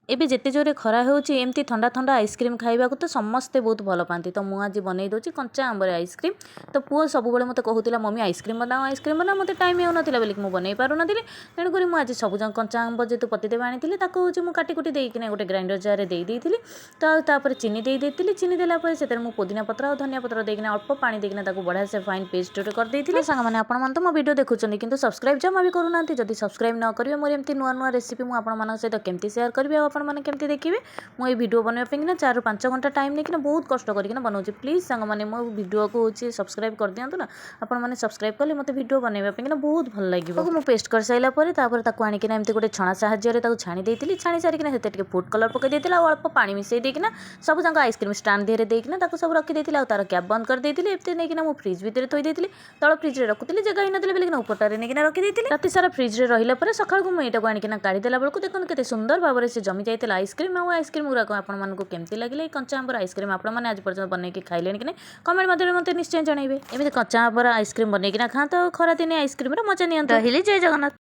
ଏବେ ଯେତେ ଜୋରେ ଖରା ହେଉଛି ଏମିତି ଥଣ୍ଡା ଥଣ୍ଡା ଆଇସ୍କ୍ରିମ୍ ଖାଇବାକୁ ତ ସମସ୍ତେ ବହୁତ ଭଲ ପାଆନ୍ତି। ତ ମୁଁ ଆଜି ବନେଇ ଦେଉଛି କଞ୍ଚା ଆମ୍ବରେ ଆଇସ୍କ୍ରିମ୍। ତ ପୁଅ ସବୁବେଳେ ମୋତେ କହୁଥିଲା ମମି ଆଇସ୍କ୍ରିମ୍ ବନାଅ ମୋତେ ଟାଇମ୍ ହେଉନଥିଲା ବୋଲିକି ମୁଁ ବନେଇ ପାରୁନଥିଲି। ତେଣୁକରି ମୁଁ ଆଜି ସବୁ କଞ୍ଚା ଆମ୍ବ ଯେହେତୁ ପତିଦେବ ଆଣିଥିଲି ତାକୁ ହେଉଛି ମୁଁ କାଟି ଦେଇକିନା ଗୋଟେ ଗ୍ରାଇଣ୍ଡର ଜାର୍ରେ ଦେଇଥିଲି। ତ ତାପରେ ଚିନି ଦେଇଥିଲି। ଚିନି ଦେଲା ପରେ ସେଥିରେ ମୁଁ ପୋଦିନା ପତ୍ର ଆଉ ଧନିଆ ପତ୍ର ଦେଇକିନା ଅଳ୍ପ ପାଣି ଦେଇକିନା ତାକୁ ବଢ଼ିଆ ସେ ଫାଇନ୍ ପେଷ୍ଟ କରିଦେଇଥିଲି। ସାଙ୍ଗମାନେ ଆପଣମାନେ ତ ମୋ ଭିଡ଼ିଓ ଦେଖୁଛନ୍ତି କିନ୍ତୁ ସବସ୍କ୍ରାଇବ୍ ଜମା ବି କରୁନାହାନ୍ତି। ଯଦି ସବସ୍କ୍ରାଇବ୍ ନ କରିବେ ମୋର ଏମିତି ନୂଆ ରେସିପି ମୁଁ ଆପଣମାନଙ୍କ ସହିତ କେମିତି ସେୟାର କରିବି ଆଉ ଆପଣମାନେ କେମିତି ଦେଖିବେ। ମୁଁ এই ଭିଡ଼ିଓ ବନେଇବା ପାଇଁକିନା 4 ରୁ 5 ଘଣ୍ଟା ଟାଇମ୍ ନେଇକିନା ବହୁତ କଷ୍ଟ କରିକିନା ବନାଉଛି। ପ୍ଲିଜ୍ ସାଙ୍ଗମାନେ ମୋ ଭିଡ଼ିଓକୁ ହେଉଛି ସବସ୍କ୍ରାଇବ୍ କରିଦିଅନ୍ତୁ ନା। ଆପଣମାନେ ସବସ୍କ୍ରାଇବ୍ କଲେ ମୋତେ ଭିଡ଼ିଓ ବନେଇବା ପାଇଁକିନା ବହୁତ ଭଲ ଲାଗିବ। ମୁଁ ପେଷ୍ଟ କରିସାରିଲା ପରେ ତାପରେ ତାକୁ ଆଣିକିନା ଏମିତି ଗୋଟେ ଛଣା ସାହାଯ୍ୟରେ ତାକୁ ଛାଣି ଦେଇଥିଲି। ଛାଣି ସାରିକିନା ସେଥିରେ ଟିକେ ଫୁଡ୍ କଲର୍ ପକାଇ ଦେଇଥିଲି ଆଉ ଅଳ୍ପ ପାଣି ମିଶାଇ ଦେଇକିନା ସବୁ ଯାକ ଆଇସ୍କ୍ରିମ୍ ଷ୍ଟାଣ୍ଡ ଦେହରେ ଦେଇକିନା ତାକୁ ସବୁ ରଖିଦେଇଥିଲି ଆଉ ତାର କ୍ୟାପ୍ ବନ୍ଦ କରିଦେଇଥିଲି। ଏମିତି ନେଇକିନା ମୁଁ ଫ୍ରିଜ୍ ଭିତରେ ଥୋଇ ଦେଇଥିଲି। ତଳ ଫ୍ରିଜ୍ରେ ରଖୁଥିଲି ଜାଗା ହେଇନଥିଲା ବୋଲିକିନା ଉପରଟାରେ ନେଇକିନା ରଖିଦେଇଥିଲି। ରାତି ସାରା ଫ୍ରିଜ୍ରେ ରହିଲା ପରେ ସକାଳକୁ ମୁଁ ଏଇଟାକୁ ଆଣିକିନା କାଢ଼ିଦେଲା ବେଳକୁ ଦେଖନ୍ତୁ କେତେ ସୁନ୍ଦର ଭାବରେ ସେ ଜମି ଯାଇଥିଲା ଆଇସ୍କ୍ରିମ୍। ଆଉ ଆଇସ୍କ୍ରିମ୍ ଗୁଡ଼ାକ ଆପଣମାନଙ୍କୁ କେମିତି ଲାଗିଲା ଏଇ କଞ୍ଚା ଆମ୍ବର ଆଇସ୍କ୍ରିମ୍ ଆପଣମାନେ ଆଜି ପର୍ଯ୍ୟନ୍ତ ବନେଇକି ଖାଇଲେଣି କି ନାହିଁ କମେଣ୍ଟ ମାଧ୍ୟମରେ ମୋତେ ନିଶ୍ଚୟ ଜଣାଇବେ। ଏମିତି କଞ୍ଚା ଆମ୍ବର ଆଇସ୍କ୍ରିମ୍ ବନେଇକିନା ଖାଆନ୍ତୁ ଆଉ ଖରାଦିନେ ଆଇସ୍କ୍ରିମ୍ର ମଜା ନିଅନ୍ତୁ। ରହିଲି, ଜୟ ଜଗନ୍ନାଥ।